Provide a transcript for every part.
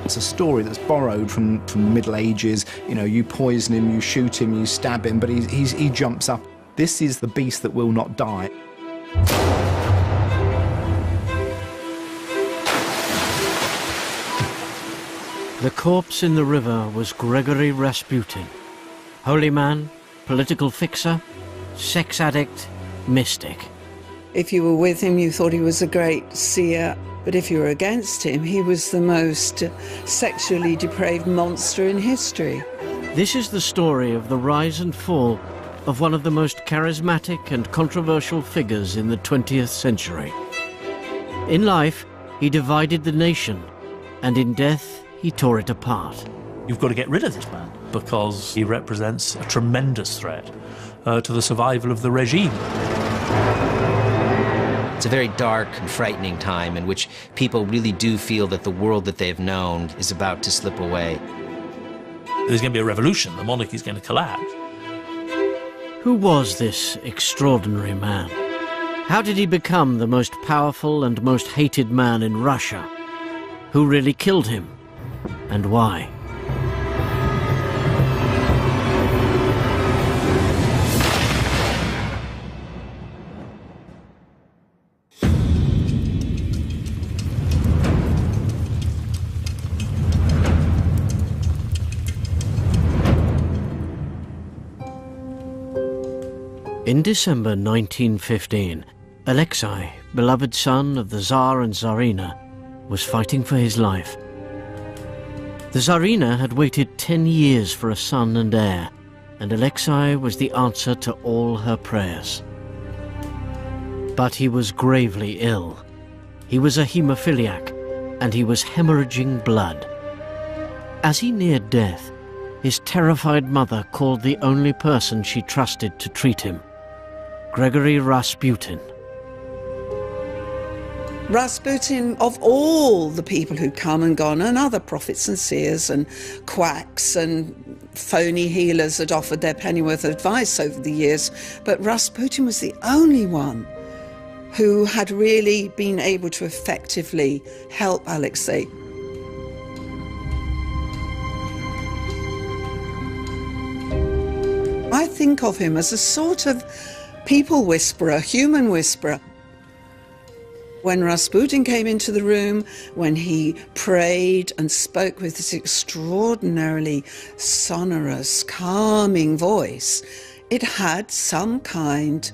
It's a story that's borrowed from the Middle Ages. You know, you poison him, you shoot him, you stab him, but he jumps up. This is the beast that will not die. The corpse in the river was Gregory Rasputin. Holy man, political fixer, sex addict, mystic. If you were with him, you thought he was a great seer. But if you were against him, he was the most sexually depraved monster in history. This is the story of the rise and fall of one of the most charismatic and controversial figures in the 20th century. In life, he divided the nation, and in death, he tore it apart. You've got to get rid of this man because he represents a tremendous threat to the survival of the regime. It's a very dark and frightening time in which people really do feel that the world that they've known is about to slip away. There's going to be a revolution. The monarchy is going to collapse. Who was this extraordinary man? How did he become the most powerful and most hated man in Russia? Who really killed him, and why? In December 1915, Alexei, beloved son of the Tsar and Tsarina, was fighting for his life. The Tsarina had waited 10 years for a son and heir, and Alexei was the answer to all her prayers. But he was gravely ill. He was a haemophiliac, and he was hemorrhaging blood. As he neared death, his terrified mother called the only person she trusted to treat him, Gregory Rasputin. Rasputin, of all the people who'd come and gone, and other prophets and seers and quacks and phony healers had offered their pennyworth of advice over the years, but Rasputin was the only one who had really been able to effectively help Alexei. I think of him as a sort of people whisperer, human whisperer. When Rasputin came into the room, when he prayed and spoke with this extraordinarily sonorous, calming voice, it had some kind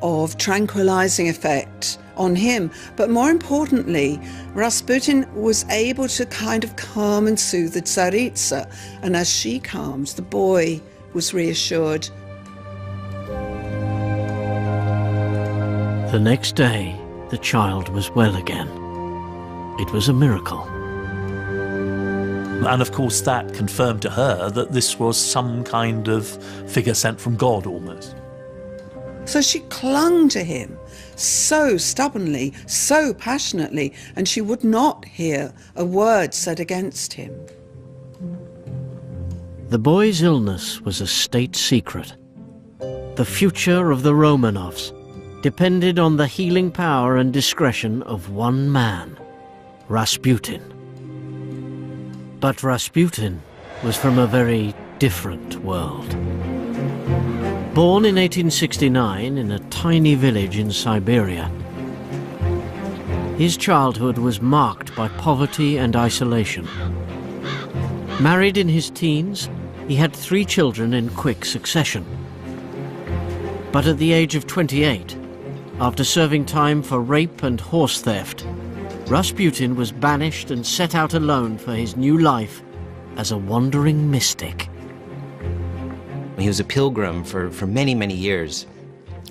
of tranquilizing effect on him. But more importantly, Rasputin was able to kind of calm and soothe the Tsaritsa. And as she calmed, the boy was reassured. The next day, the child was well again. It was a miracle. And of course that confirmed to her that this was some kind of figure sent from God almost. So she clung to him so stubbornly, so passionately, and she would not hear a word said against him. The boy's illness was a state secret. The future of the Romanovs depended on the healing power and discretion of one man, Rasputin. But Rasputin was from a very different world. Born in 1869 in a tiny village in Siberia, his childhood was marked by poverty and isolation. Married in his teens, he had 3 children in quick succession. But at the age of 28, after serving time for rape and horse theft, Rasputin was banished and set out alone for his new life as a wandering mystic. He was a pilgrim for many, many years,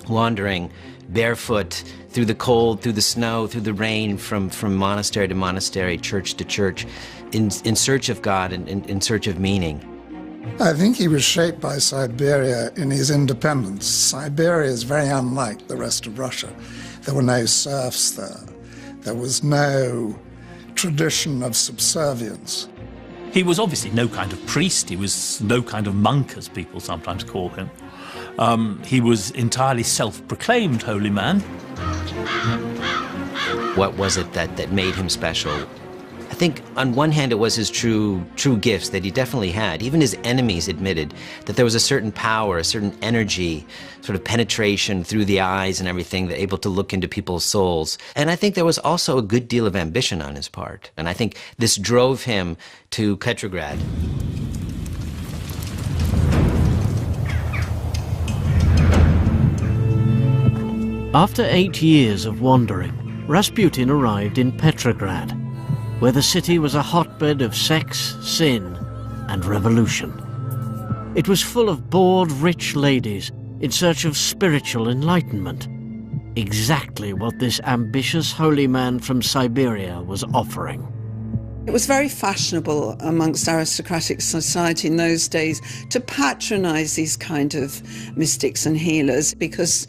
wandering barefoot through the cold, through the snow, through the rain, from monastery to monastery, church to church, in search of God and in search of meaning. I think he was shaped by Siberia in his independence. Siberia is very unlike the rest of Russia. There were no serfs there. There was no tradition of subservience. He was obviously no kind of priest. He was no kind of monk, as people sometimes call him. He was entirely self-proclaimed holy man. What was it that made him special? I think on one hand it was his true gifts that he definitely had. Even his enemies admitted that there was a certain power, a certain energy, sort of penetration through the eyes and everything, that able to look into people's souls. And I think there was also a good deal of ambition on his part. And I think this drove him to Petrograd. After 8 years of wandering, Rasputin arrived in Petrograd, where the city was a hotbed of sex, sin, and revolution. It was full of bored, rich ladies in search of spiritual enlightenment, exactly what this ambitious holy man from Siberia was offering. It was very fashionable amongst aristocratic society in those days to patronize these kind of mystics and healers, because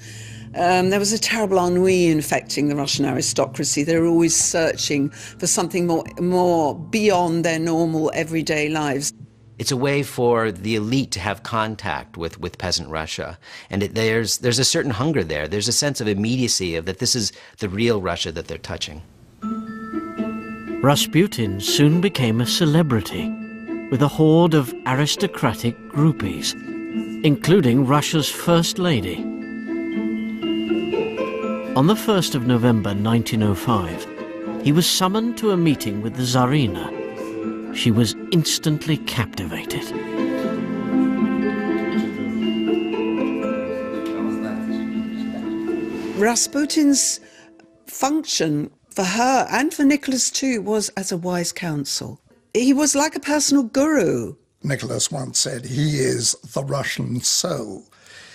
there was a terrible ennui infecting the Russian aristocracy. They were always searching for something more beyond their normal everyday lives. It's a way for the elite to have contact with peasant Russia. And there's a certain hunger there. There's a sense of immediacy, of that this is the real Russia that they're touching. Rasputin soon became a celebrity, with a horde of aristocratic groupies, including Russia's First Lady. On the 1st of November 1905, he was summoned to a meeting with the Tsarina. She was instantly captivated. Rasputin's function for her, and for Nicholas too, was as a wise counsel. He was like a personal guru. Nicholas once said, he is the Russian soul.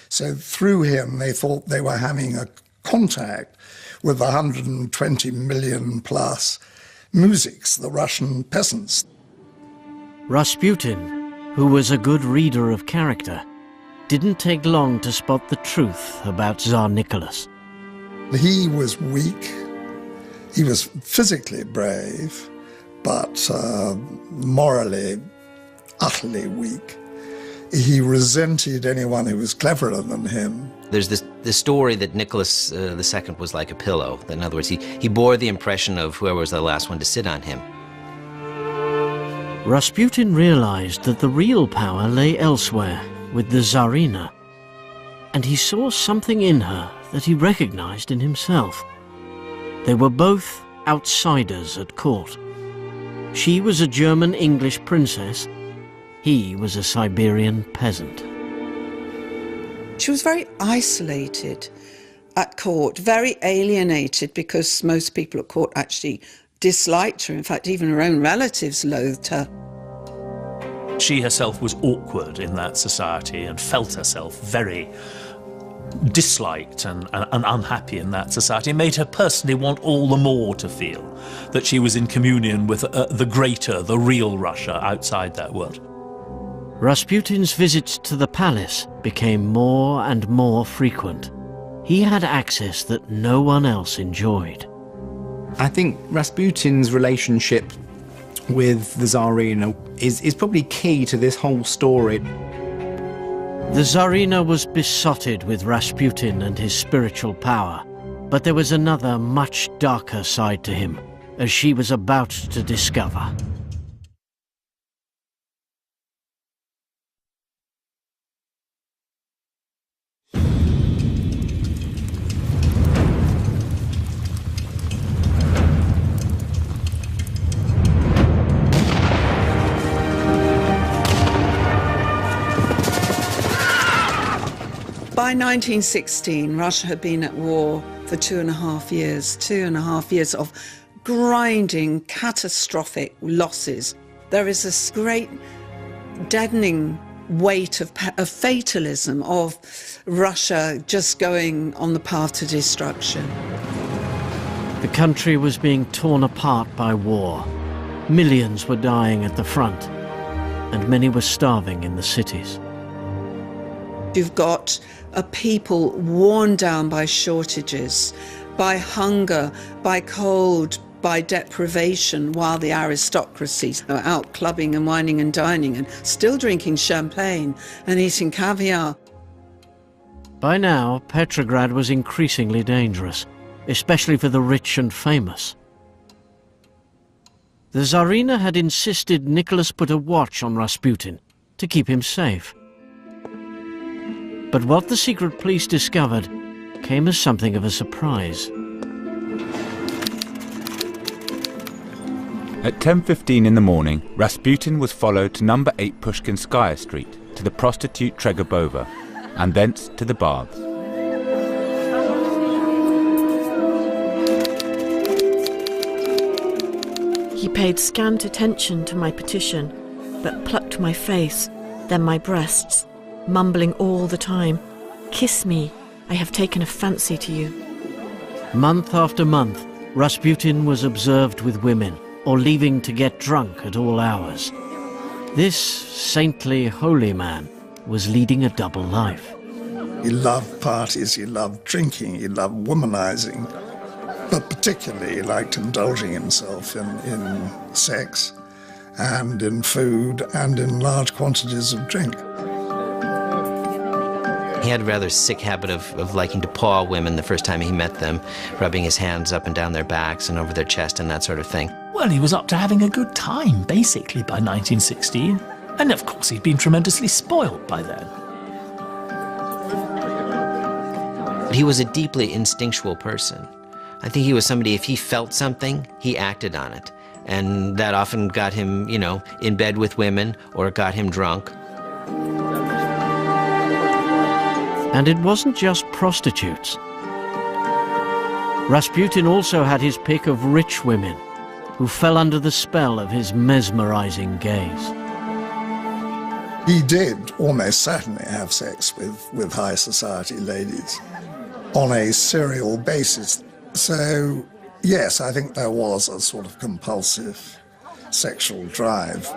So through him, they thought they were having a contact with the 120 million plus muziks, the Russian peasants. Rasputin, who was a good reader of character, didn't take long to spot the truth about Tsar Nicholas. He was weak, he was physically brave, but morally utterly weak. He resented anyone who was cleverer than him. There's this story that Nicholas II was like a pillow. In other words, he bore the impression of whoever was the last one to sit on him. Rasputin realized that the real power lay elsewhere, with the Tsarina, and he saw something in her that he recognized in himself. They were both outsiders at court. She was a German-English princess. He was a Siberian peasant. She was very isolated at court, very alienated, because most people at court actually disliked her. In fact, even her own relatives loathed her. She herself was awkward in that society and felt herself very disliked and unhappy in that society. It made her personally want all the more to feel that she was in communion with the greater, the real Russia outside that world. Rasputin's visits to the palace became more and more frequent. He had access that no one else enjoyed. I think Rasputin's relationship with the Tsarina is probably key to this whole story. The Tsarina was besotted with Rasputin and his spiritual power, but there was another much darker side to him, as she was about to discover. By 1916, Russia had been at war for 2.5 years, 2.5 years of grinding, catastrophic losses. There is this great deadening weight of fatalism, of Russia just going on the path to destruction. The country was being torn apart by war. Millions were dying at the front, and many were starving in the cities. You've got a people worn down by shortages, by hunger, by cold, by deprivation, while the aristocracy are out clubbing and wining and dining and still drinking champagne and eating caviar. By now, Petrograd was increasingly dangerous, especially for the rich and famous. The Tsarina had insisted Nicholas put a watch on Rasputin to keep him safe. But what the secret police discovered came as something of a surprise. At 10:15 in the morning, Rasputin was followed to number 8 Pushkinskaya Street, to the prostitute Tregobova, and thence to the baths. He paid scant attention to my petition, but plucked my face, then my breasts, mumbling all the time, "Kiss me, I have taken a fancy to you." Month after month, Rasputin was observed with women, or leaving to get drunk at all hours. This saintly, holy man was leading a double life. He loved parties, he loved drinking, he loved womanizing, but particularly he liked indulging himself in sex and in food and in large quantities of drink. He had a rather sick habit of liking to paw women the first time he met them, rubbing his hands up and down their backs and over their chest and that sort of thing. Well, he was up to having a good time, basically, by 1916. And of course, he'd been tremendously spoiled by then. He was a deeply instinctual person. I think he was somebody, if he felt something, he acted on it. And that often got him, in bed with women, or it got him drunk. And it wasn't just prostitutes. Rasputin also had his pick of rich women who fell under the spell of his mesmerizing gaze. He did almost certainly have sex with high society ladies on a serial basis. So, yes, I think there was a sort of compulsive sexual drive.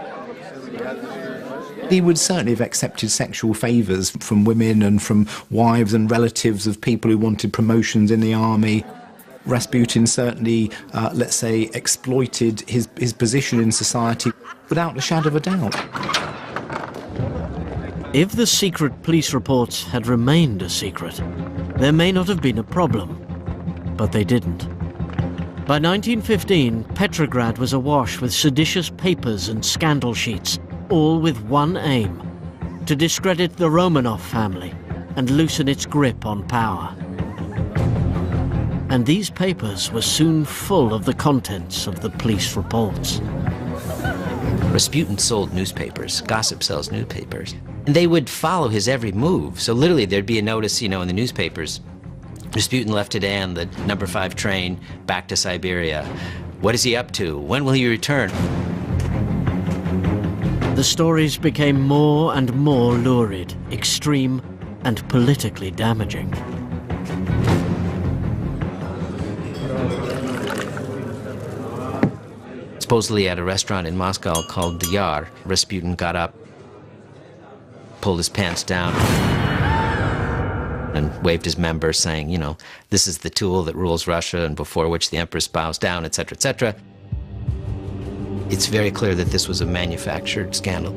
He would certainly have accepted sexual favours from women and from wives and relatives of people who wanted promotions in the army. Rasputin certainly, let's say, exploited his position in society without a shadow of a doubt. If the secret police reports had remained a secret, there may not have been a problem, but they didn't. By 1915, Petrograd was awash with seditious papers and scandal sheets, all with one aim: to discredit the Romanov family and loosen its grip on power. And these papers were soon full of the contents of the police reports. Rasputin sold newspapers. Gossip sells newspapers. And they would follow his every move. So literally there'd be a notice, in the newspapers. Rasputin left today on the number 5 train back to Siberia. What is he up to? When will he return? The stories became more and more lurid, extreme, and politically damaging. Supposedly at a restaurant in Moscow called the Yar, Rasputin got up, pulled his pants down, and waved his member saying, this is the tool that rules Russia and before which the empress bows down, etc., etc. It's very clear that this was a manufactured scandal.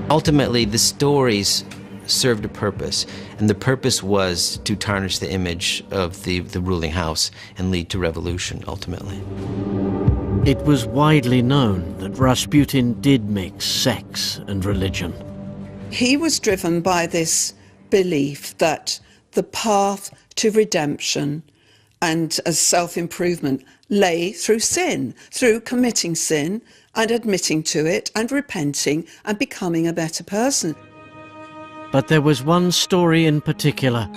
Ultimately, the stories served a purpose, and the purpose was to tarnish the image of the ruling house and lead to revolution, ultimately. It was widely known that Rasputin did mix sex and religion. He was driven by this belief that the path to redemption and as self-improvement lay through sin, through committing sin and admitting to it and repenting and becoming a better person. But there was one story in particular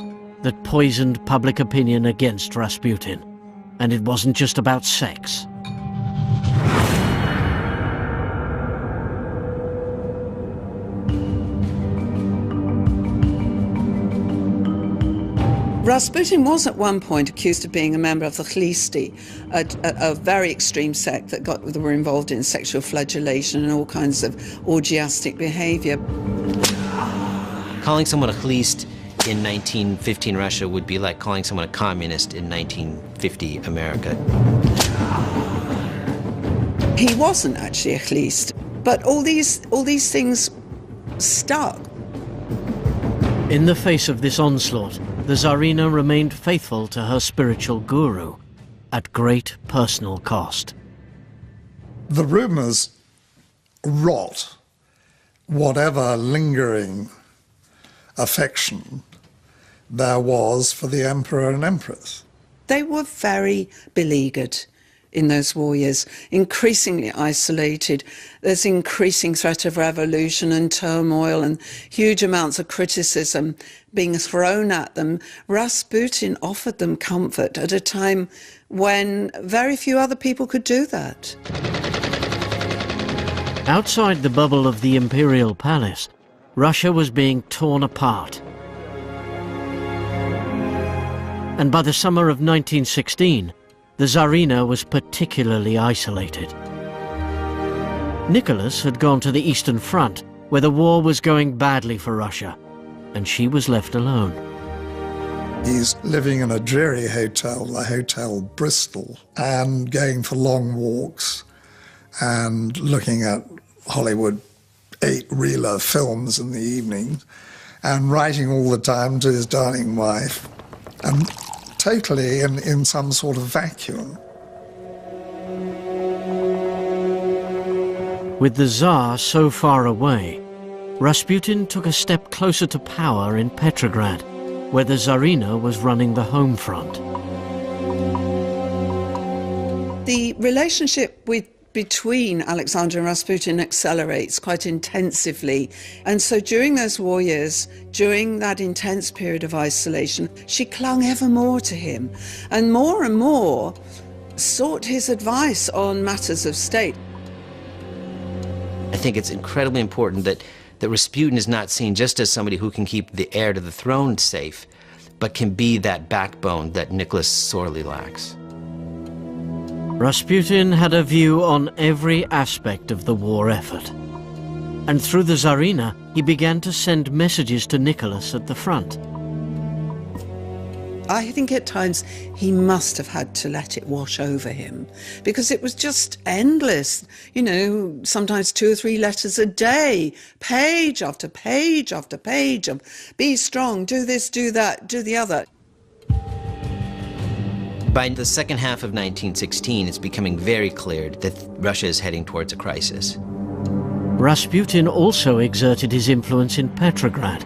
that poisoned public opinion against Rasputin, and it wasn't just about sex. Rasputin was at one point accused of being a member of the Khlisti, a very extreme sect that were involved in sexual flagellation and all kinds of orgiastic behavior. Calling someone a Khlist in 1915 Russia would be like calling someone a communist in 1950 America. He wasn't actually a Khlist, but all these things stuck. In the face of this onslaught, the Tsarina remained faithful to her spiritual guru, at great personal cost. The rumours rot whatever lingering affection there was for the emperor and empress. They were very beleaguered in those war years, increasingly isolated. There's increasing threat of revolution and turmoil and huge amounts of criticism being thrown at them. Rasputin offered them comfort at a time when very few other people could do that. Outside the bubble of the imperial palace, Russia was being torn apart. And by the summer of 1916, the Tsarina was particularly isolated. Nicholas had gone to the Eastern Front, where the war was going badly for Russia, and she was left alone. He's living in a dreary hotel, the Hotel Bristol, and going for long walks and looking at Hollywood 8-reeler films in the evening and writing all the time to his darling wife, and totally in some sort of vacuum. With the Tsar so far away, Rasputin took a step closer to power in Petrograd, where the Tsarina was running the home front. The relationship between Alexander and Rasputin accelerates quite intensively. And so during those war years, during that intense period of isolation, she clung ever more to him and more sought his advice on matters of state. I think it's incredibly important that Rasputin is not seen just as somebody who can keep the heir to the throne safe, but can be that backbone that Nicholas sorely lacks. Rasputin had a view on every aspect of the war effort. And through the Tsarina, he began to send messages to Nicholas at the front. I think at times he must have had to let it wash over him because it was just endless. You know, sometimes 2 or 3 letters a day, page after page after page of be strong, do this, do that, do the other. By the second half of 1916, it's becoming very clear that Russia is heading towards a crisis. Rasputin also exerted his influence in Petrograd,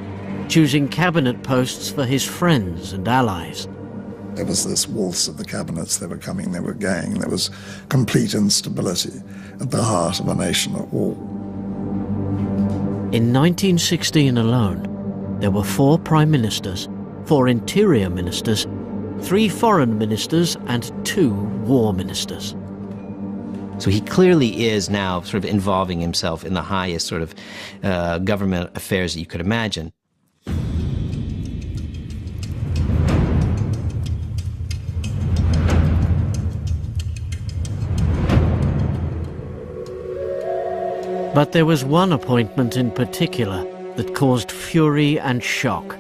choosing cabinet posts for his friends and allies. There was this waltz of the cabinets. They were coming, they were going. There was complete instability at the heart of a nation at war. In 1916 alone, there were 4 prime ministers, 4 interior ministers, 3 foreign ministers, and 2 war ministers. So he clearly is now sort of involving himself in the highest sort of government affairs that you could imagine. But there was one appointment in particular that caused fury and shock.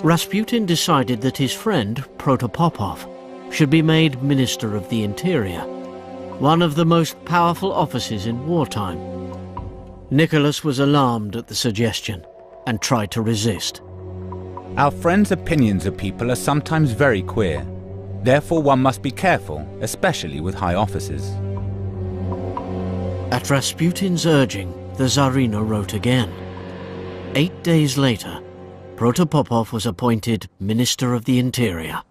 Rasputin decided that his friend, Protopopov, should be made Minister of the Interior, one of the most powerful offices in wartime. Nicholas was alarmed at the suggestion and tried to resist. Our friends' opinions of people are sometimes very queer. Therefore, one must be careful, especially with high offices. At Rasputin's urging, the Tsarina wrote again. 8 days later, Protopopov was appointed Minister of the Interior.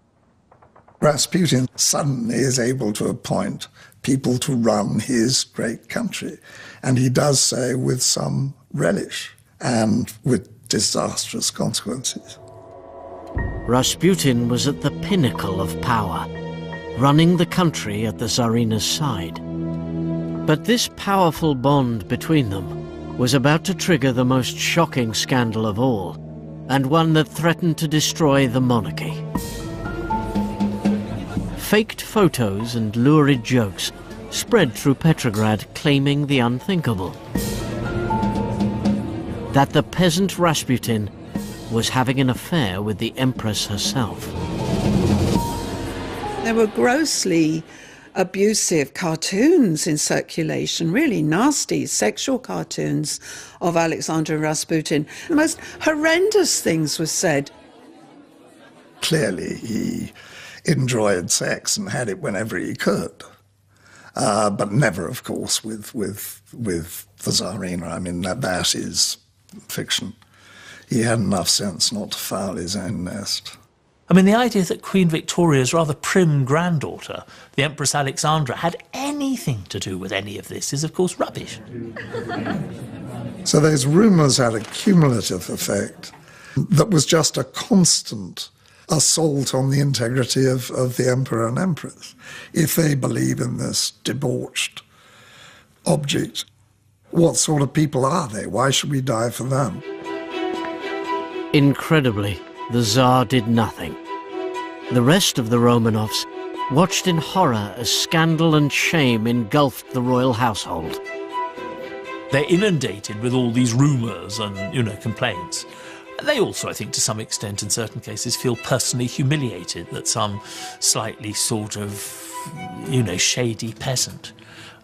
Rasputin suddenly is able to appoint people to run his great country, and he does so with some relish and with disastrous consequences. Rasputin was at the pinnacle of power, running the country at the Tsarina's side. But this powerful bond between them was about to trigger the most shocking scandal of all, and one that threatened to destroy the monarchy. Faked photos and lurid jokes spread through Petrograd claiming the unthinkable. That the peasant Rasputin was having an affair with the Empress herself. There were grossly abusive cartoons in circulation, really nasty sexual cartoons of Alexander Rasputin. The most horrendous things were said. Clearly, he enjoyed sex and had it whenever he could. But never, of course, with the Tsarina. I mean, that is fiction. He had enough sense not to foul his own nest. I mean, the idea that Queen Victoria's rather prim granddaughter, the Empress Alexandra, had anything to do with any of this is, of course, rubbish. So those rumours had a cumulative effect that was just a constant assault on the integrity of the Emperor and Empress. If they believe in this debauched object, what sort of people are they? Why should we die for them? Incredibly, the Tsar did nothing. The rest of the Romanovs watched in horror as scandal and shame engulfed the royal household. They're inundated with all these rumours and, complaints. They also, I think, to some extent, in certain cases, feel personally humiliated that some slightly sort of, shady peasant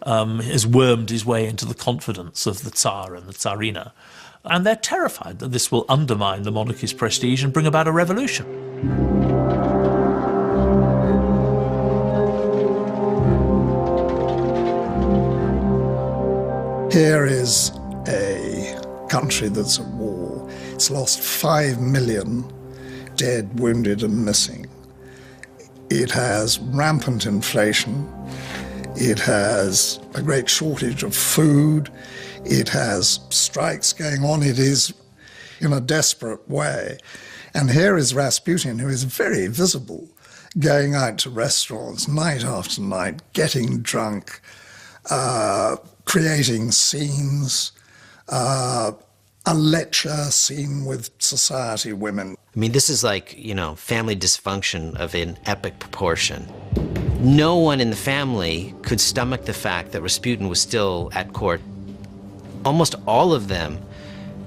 has wormed his way into the confidence of the Tsar and the Tsarina. And they're terrified that this will undermine the monarchy's prestige and bring about a revolution. Here is a country that's at war. It's lost 5 million dead, wounded and missing. It has rampant inflation. It has a great shortage of food. It has strikes going on. It is in a desperate way. And here is Rasputin, who is very visible, going out to restaurants night after night, getting drunk, creating scenes, a lecture scene with society women. I mean, this is like, family dysfunction of an epic proportion. No one in the family could stomach the fact that Rasputin was still at court. Almost all of them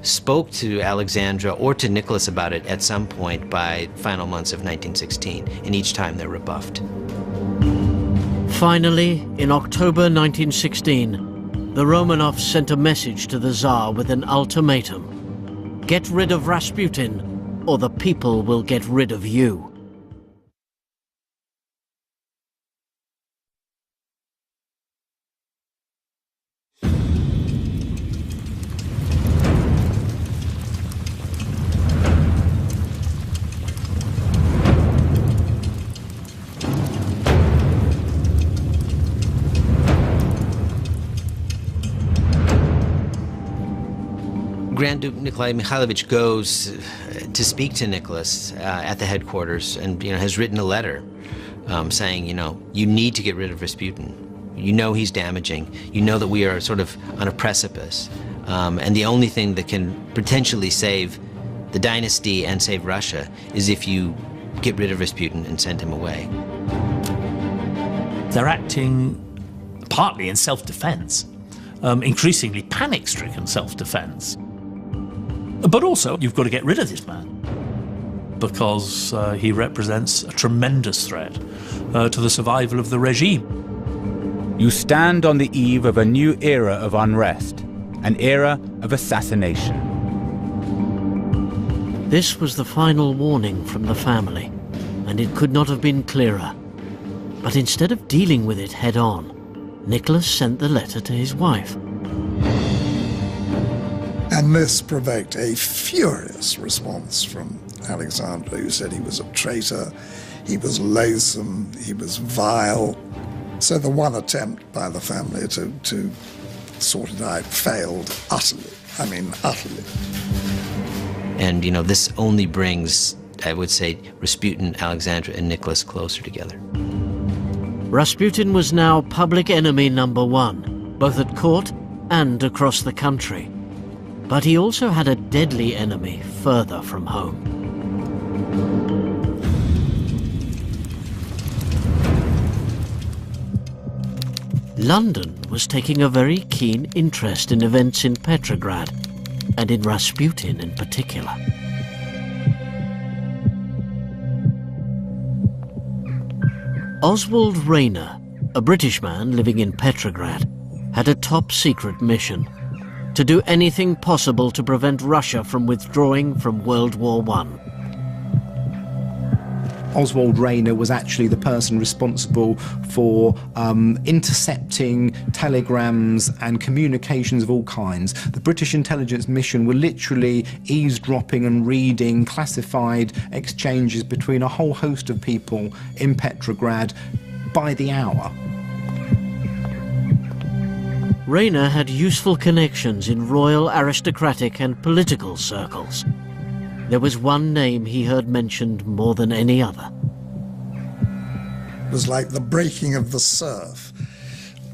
spoke to Alexandra or to Nicholas about it at some point by final months of 1916, and each time they're rebuffed. Finally, in October 1916, the Romanovs sent a message to the Tsar with an ultimatum. Get rid of Rasputin, or the people will get rid of you. Grand Duke Nikolai Mikhailovich goes to speak to Nicholas at the headquarters and has written a letter saying, you need to get rid of Rasputin. You know he's damaging. You know that we are sort of on a precipice. And the only thing that can potentially save the dynasty and save Russia is if you get rid of Rasputin and send him away. They're acting partly in self-defense, increasingly panic-stricken self-defense. But also, you've got to get rid of this man because he represents a tremendous threat to the survival of the regime. You stand on the eve of a new era of unrest, an era of assassination. This was the final warning from the family, and it could not have been clearer. But instead of dealing with it head-on, Nicholas sent the letter to his wife. And this provoked a furious response from Alexandra, who said he was a traitor, he was loathsome, he was vile. So the one attempt by the family to sort it out failed utterly. I mean, utterly. And, this only brings, I would say, Rasputin, Alexandra, and Nicholas closer together. Rasputin was now public enemy number one, both at court and across the country. But he also had a deadly enemy further from home. London was taking a very keen interest in events in Petrograd, and in Rasputin in particular. Oswald Rayner, a British man living in Petrograd, had a top-secret mission: to do anything possible to prevent Russia from withdrawing from World War I. Oswald Rayner was actually the person responsible for intercepting telegrams and communications of all kinds. The British intelligence mission were literally eavesdropping and reading classified exchanges between a whole host of people in Petrograd by the hour. Rayner had useful connections in royal, aristocratic and political circles. There was one name he heard mentioned more than any other. It was like the breaking of the surf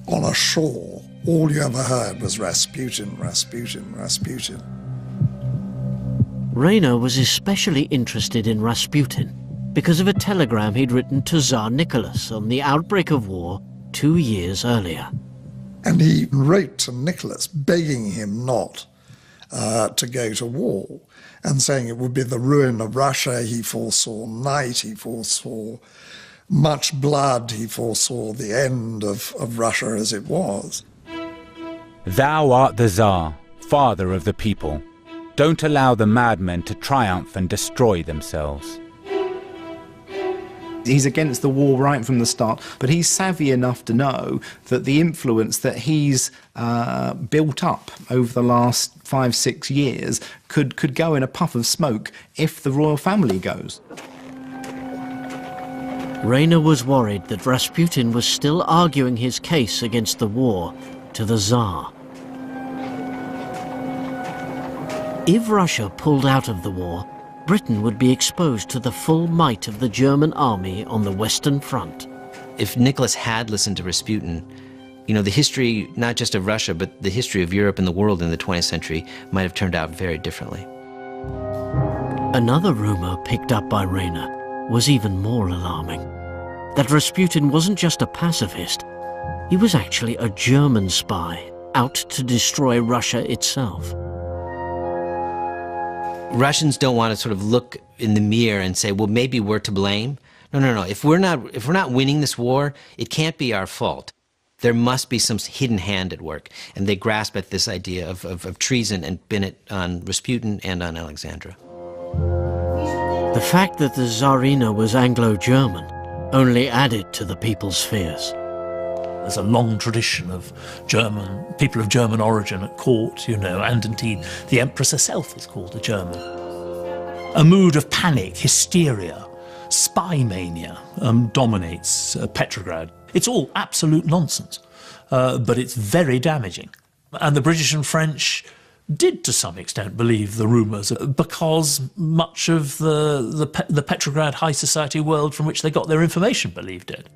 on a shore. All you ever heard was Rasputin, Rasputin, Rasputin. Rayner was especially interested in Rasputin because of a telegram he'd written to Tsar Nicholas on the outbreak of war 2 years earlier. And he wrote to Nicholas begging him not to go to war, and saying it would be the ruin of Russia. He foresaw night, he foresaw much blood, he foresaw the end of Russia as it was. Thou art the Tsar, father of the people. Don't allow the madmen to triumph and destroy themselves. He's against the war right from the start, but he's savvy enough to know that the influence that he's built up over the last 5-6 years could go in a puff of smoke if the royal family goes. Rayner was worried that Rasputin was still arguing his case against the war to the Tsar. If Russia pulled out of the war, Britain would be exposed to the full might of the German army on the Western Front. If Nicholas had listened to Rasputin, you know, the history, not just of Russia, but the history of Europe and the world in the 20th century might have turned out very differently. Another rumor picked up by Rayner was even more alarming. That Rasputin wasn't just a pacifist, he was actually a German spy out to destroy Russia itself. Russians don't want to sort of look in the mirror and say, well, maybe we're to blame. No. If we're not winning this war, it can't be our fault. There must be some hidden hand at work. And they grasp at this idea of treason and pin it on Rasputin and on Alexandra. The fact that the Tsarina was Anglo-German only added to the people's fears. There's a long tradition of people of German origin at court, you know, and indeed the Empress herself is called a German. A mood of panic, hysteria, spy mania dominates Petrograd. It's all absolute nonsense, but it's very damaging. And the British and French did to some extent believe the rumours because much of the Petrograd high society world from which they got their information believed it.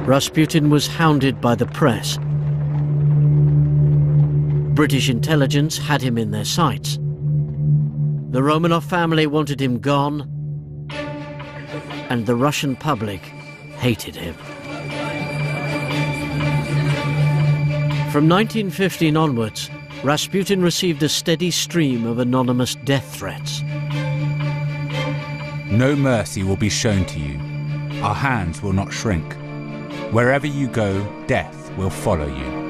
Rasputin was hounded by the press. British intelligence had him in their sights. The Romanov family wanted him gone, and the Russian public hated him. From 1915 onwards, Rasputin received a steady stream of anonymous death threats. No mercy will be shown to you. Our hands will not shrink. Wherever you go, death will follow you.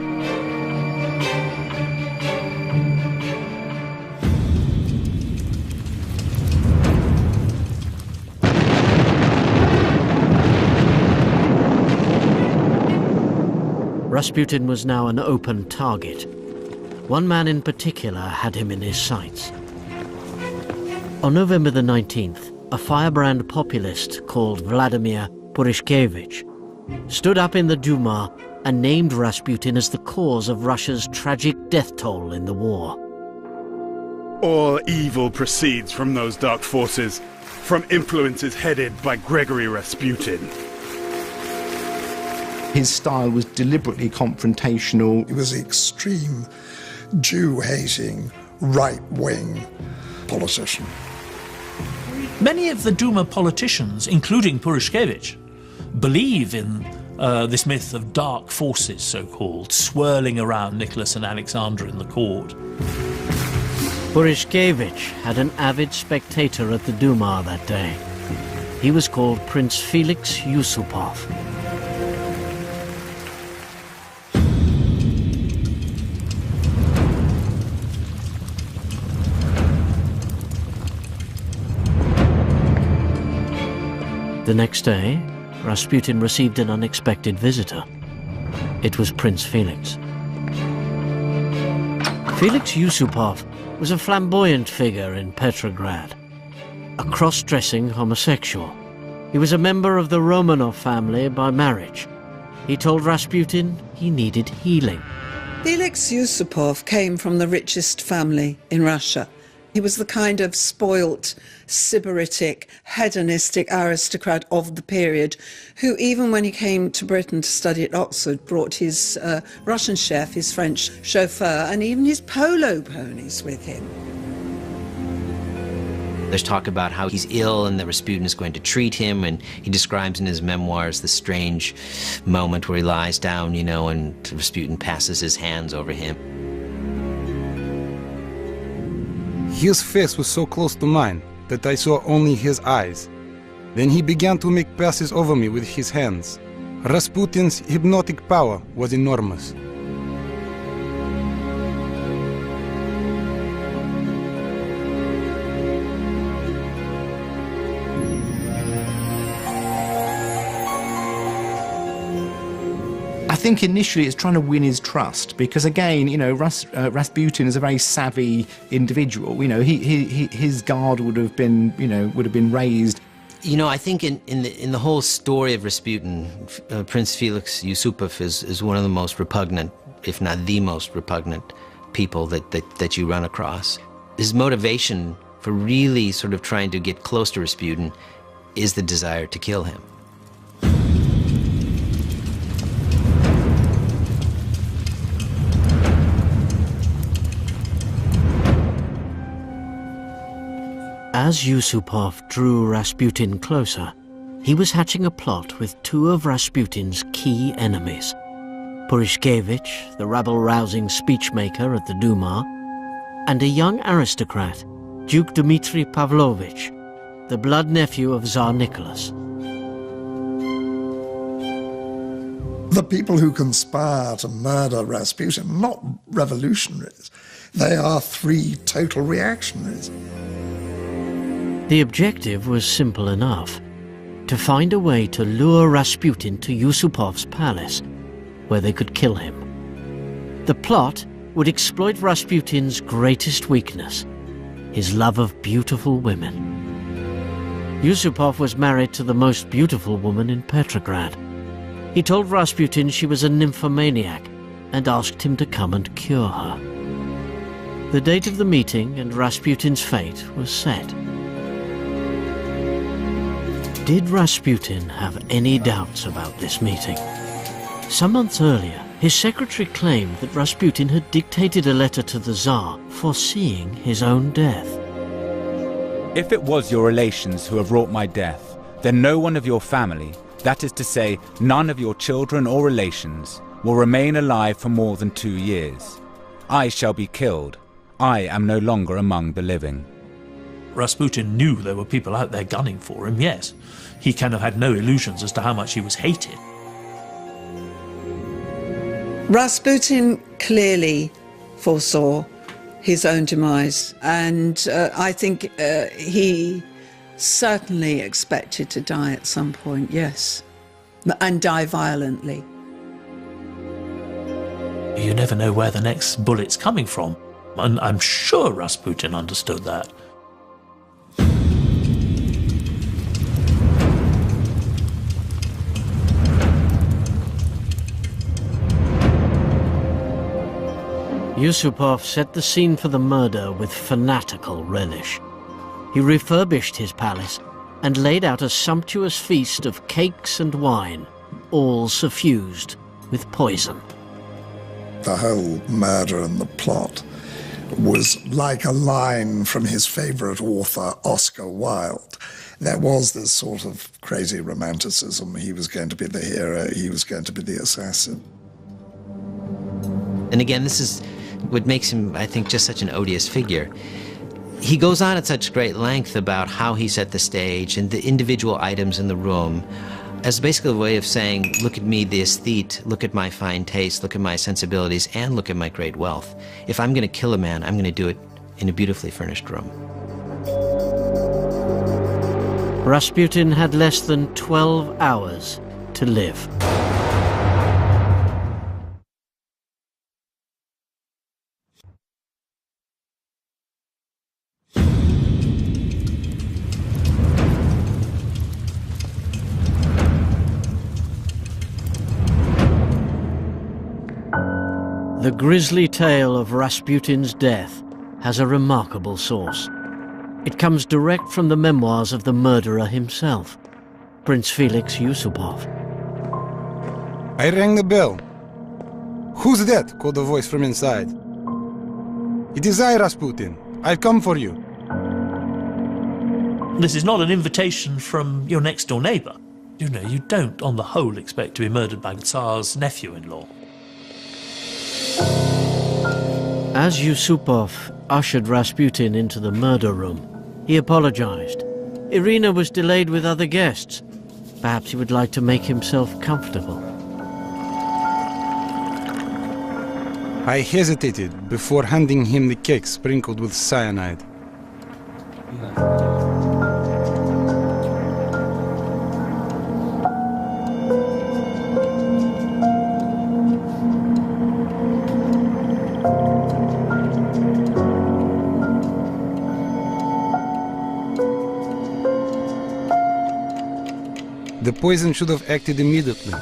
Rasputin was now an open target. One man in particular had him in his sights. On November the 19th, a firebrand populist called Vladimir Purishkevich stood up in the Duma and named Rasputin as the cause of Russia's tragic death toll in the war. All evil proceeds from those dark forces, from influences headed by Gregory Rasputin. His style was deliberately confrontational. He was the extreme Jew-hating, right-wing politician. Many of the Duma politicians, including Purishkevich, believe in this myth of dark forces, so-called, swirling around Nicholas and Alexandra in the court. Purishkevich had an avid spectator at the Duma that day. He was called Prince Felix Yusupov. The next day, Rasputin received an unexpected visitor. It was Prince Felix. Felix Yusupov was a flamboyant figure in Petrograd, a cross-dressing homosexual. He was a member of the Romanov family by marriage. He told Rasputin he needed healing. Felix Yusupov came from the richest family in Russia. He was the kind of spoilt, sybaritic, hedonistic aristocrat of the period who, even when he came to Britain to study at Oxford, brought his Russian chef, his French chauffeur, and even his polo ponies with him. There's talk about how he's ill and that Rasputin is going to treat him, and he describes in his memoirs the strange moment where he lies down, you know, and Rasputin passes his hands over him. His face was so close to mine that I saw only his eyes. Then he began to make passes over me with his hands. Rasputin's hypnotic power was enormous. I think initially it's trying to win his trust because, again, you know, Rasputin is a very savvy individual. You know, his guard would have been, you know, raised. You know, I think in the whole story of Rasputin, Prince Felix Yusupov is one of the most repugnant, if not the most repugnant, people that you run across. His motivation for really sort of trying to get close to Rasputin is the desire to kill him. As Yusupov drew Rasputin closer, he was hatching a plot with two of Rasputin's key enemies, Purishkevich, the rabble-rousing speechmaker at the Duma, and a young aristocrat, Duke Dmitry Pavlovich, the blood nephew of Tsar Nicholas. The people who conspire to murder Rasputin are not revolutionaries. They are three total reactionaries. The objective was simple enough: to find a way to lure Rasputin to Yusupov's palace, where they could kill him. The plot would exploit Rasputin's greatest weakness, his love of beautiful women. Yusupov was married to the most beautiful woman in Petrograd. He told Rasputin she was a nymphomaniac and asked him to come and cure her. The date of the meeting and Rasputin's fate was set. Did Rasputin have any doubts about this meeting? Some months earlier, his secretary claimed that Rasputin had dictated a letter to the Tsar foreseeing his own death. If it was your relations who have wrought my death, then no one of your family, that is to say, none of your children or relations, will remain alive for more than 2 years. I shall be killed. I am no longer among the living. Rasputin knew there were people out there gunning for him, yes. He kind of had no illusions as to how much he was hated. Rasputin clearly foresaw his own demise, and I think he certainly expected to die at some point, yes, and die violently. You never know where the next bullet's coming from, and I'm sure Rasputin understood that. Yusupov set the scene for the murder with fanatical relish. He refurbished his palace and laid out a sumptuous feast of cakes and wine, all suffused with poison. The whole murder and the plot was like a line from his favourite author, Oscar Wilde. There was this sort of crazy romanticism. He was going to be the hero, he was going to be the assassin. And again, this is what makes him, I think, just such an odious figure. He goes on at such great length about how he set the stage and the individual items in the room as basically a way of saying, look at me, the aesthete, look at my fine taste, look at my sensibilities, and look at my great wealth. If I'm going to kill a man, I'm going to do it in a beautifully furnished room. Rasputin had less than 12 hours to live. The grisly tale of Rasputin's death has a remarkable source. It comes direct from the memoirs of the murderer himself, Prince Felix Yusupov. I rang the bell. "Who's that?" called a voice from inside. "It is I, Rasputin. I've come for you." This is not an invitation from your next-door neighbour. You know, you don't, on the whole, expect to be murdered by the Tsar's nephew-in-law. As Yusupov ushered Rasputin into the murder room, he apologized. Irina was delayed with other guests. Perhaps he would like to make himself comfortable. I hesitated before handing him the cake sprinkled with cyanide. The poison should have acted immediately,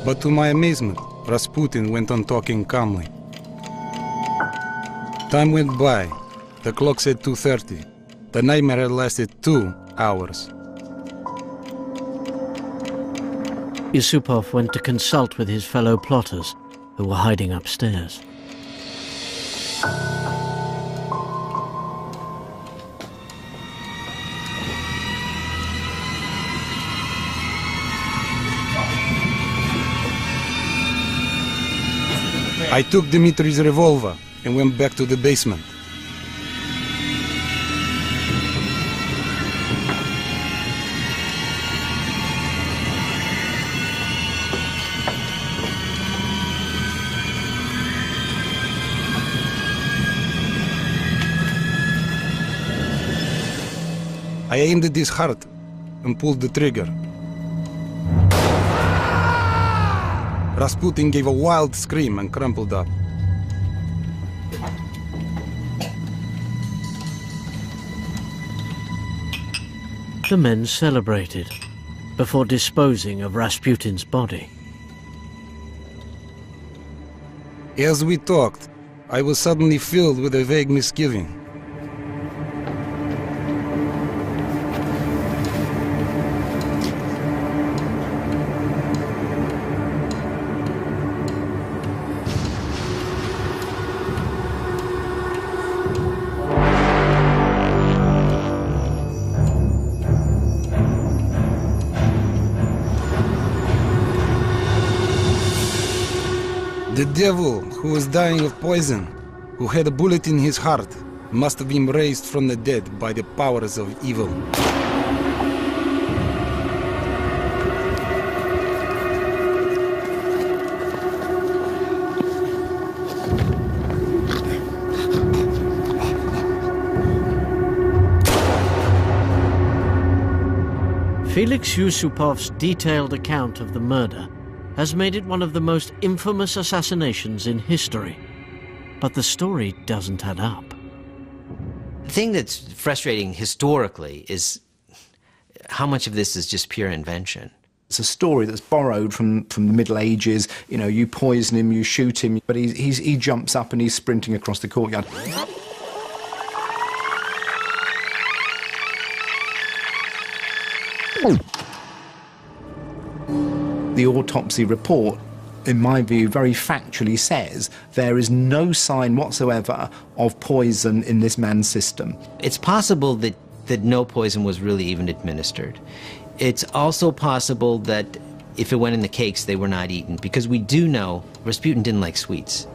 but to my amazement, Rasputin went on talking calmly. Time went by. The clock said 2:30. The nightmare had lasted 2 hours. Yusupov went to consult with his fellow plotters, who were hiding upstairs. I took Dmitri's revolver and went back to the basement. I aimed at his heart and pulled the trigger. Rasputin gave a wild scream and crumpled up. The men celebrated before disposing of Rasputin's body. As we talked, I was suddenly filled with a vague misgiving. The devil, who was dying of poison, who had a bullet in his heart, must have been raised from the dead by the powers of evil. Felix Yusupov's detailed account of the murder has made it one of the most infamous assassinations in history. But the story doesn't add up. The thing that's frustrating historically is how much of this is just pure invention. It's a story that's borrowed from the Middle Ages. You know, you poison him, you shoot him, but he jumps up and he's sprinting across the courtyard. The autopsy report, in my view, very factually says there is no sign whatsoever of poison in this man's system. It's possible that no poison was really even administered. It's also possible that if it went in the cakes, they were not eaten, because we do know Rasputin didn't like sweets.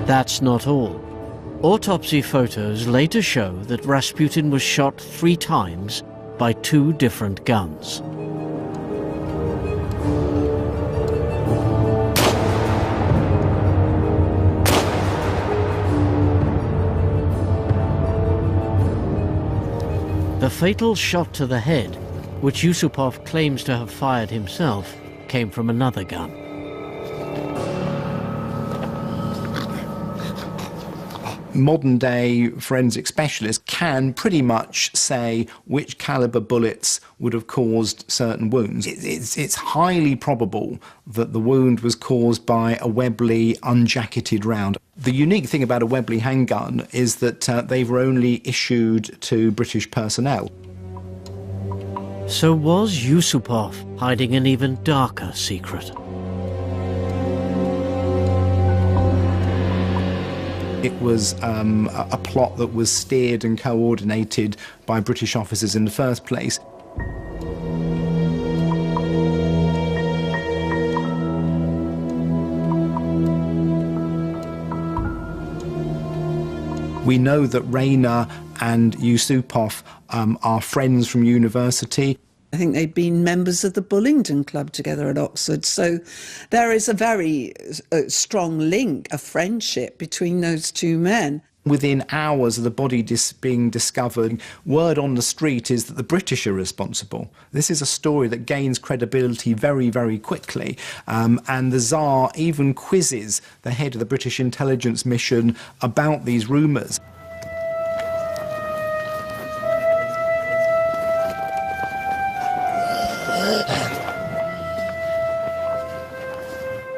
That's not all. Autopsy photos later show that Rasputin was shot 3 times by 2 different guns. The fatal shot to the head, which Yusupov claims to have fired himself, came from another gun. Modern-day forensic specialists can pretty much say which caliber bullets would have caused certain wounds. It's highly probable that the wound was caused by a Webley unjacketed round. The unique thing about a Webley handgun is that they were only issued to British personnel. So was Yusupov hiding an even darker secret? It was a plot that was steered and coordinated by British officers in the first place. We know that Rayner and Yusupov are friends from university. I think they'd been members of the Bullingdon Club together at Oxford. So there is a very strong link, a friendship between those two men. Within hours of the body being discovered, word on the street is that the British are responsible. This is a story that gains credibility very, very quickly. And the Tsar even quizzes the head of the British intelligence mission about these rumours.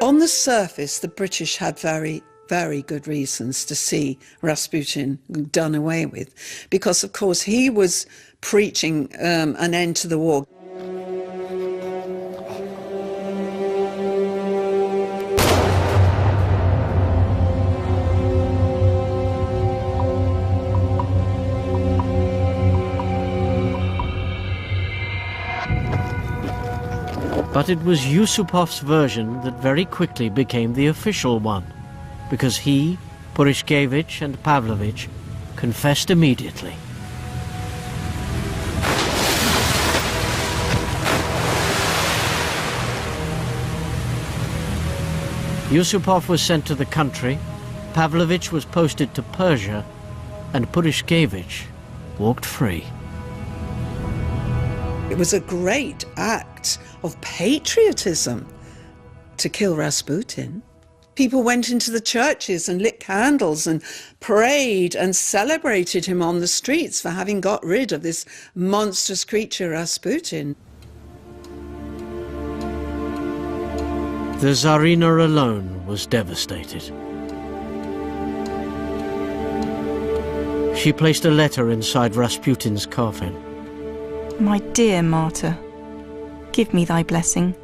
On the surface, the British had very, very good reasons to see Rasputin done away with, because, of course, he was preaching an end to the war. But it was Yusupov's version that very quickly became the official one, because he, Purushkevich and Pavlovich confessed immediately. Yusupov was sent to the country, Pavlovich was posted to Persia, and Purushkevich walked free. It was a great act of patriotism to kill Rasputin. People went into the churches and lit candles and prayed and celebrated him on the streets for having got rid of this monstrous creature, Rasputin. The Tsarina alone was devastated. She placed a letter inside Rasputin's coffin. My dear martyr, give me thy blessing,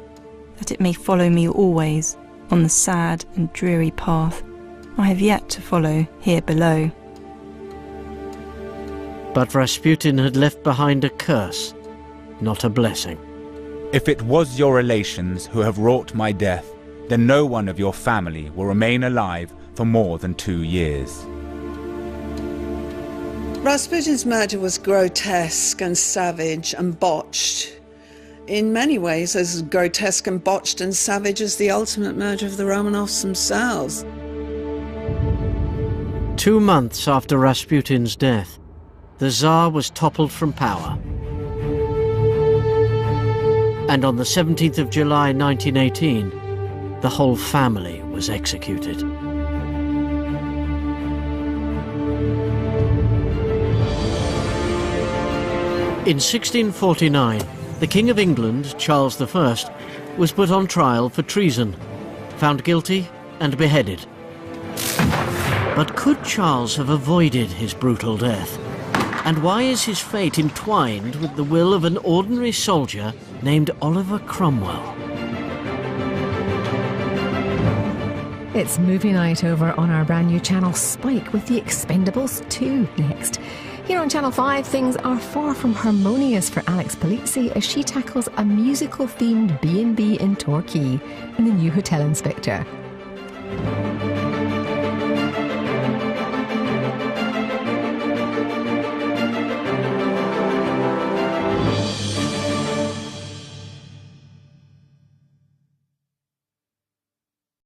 that it may follow me always on the sad and dreary path I have yet to follow here below. But Rasputin had left behind a curse, not a blessing. If it was your relations who have wrought my death, then no one of your family will remain alive for more than 2 years. Rasputin's murder was grotesque and savage and botched. In many ways, as grotesque and botched and savage as the ultimate murder of the Romanovs themselves. 2 months after Rasputin's death, the Tsar was toppled from power. And on the 17th of July 1918, the whole family was executed. In 1649, the King of England, Charles I, was put on trial for treason, found guilty and beheaded. But could Charles have avoided his brutal death? And why is his fate entwined with the will of an ordinary soldier named Oliver Cromwell? It's movie night over on our brand new channel Spike with The Expendables 2 next. Here on Channel 5, things are far from harmonious for Alex Polizzi as she tackles a musical-themed B&B in Torquay in the new Hotel Inspector.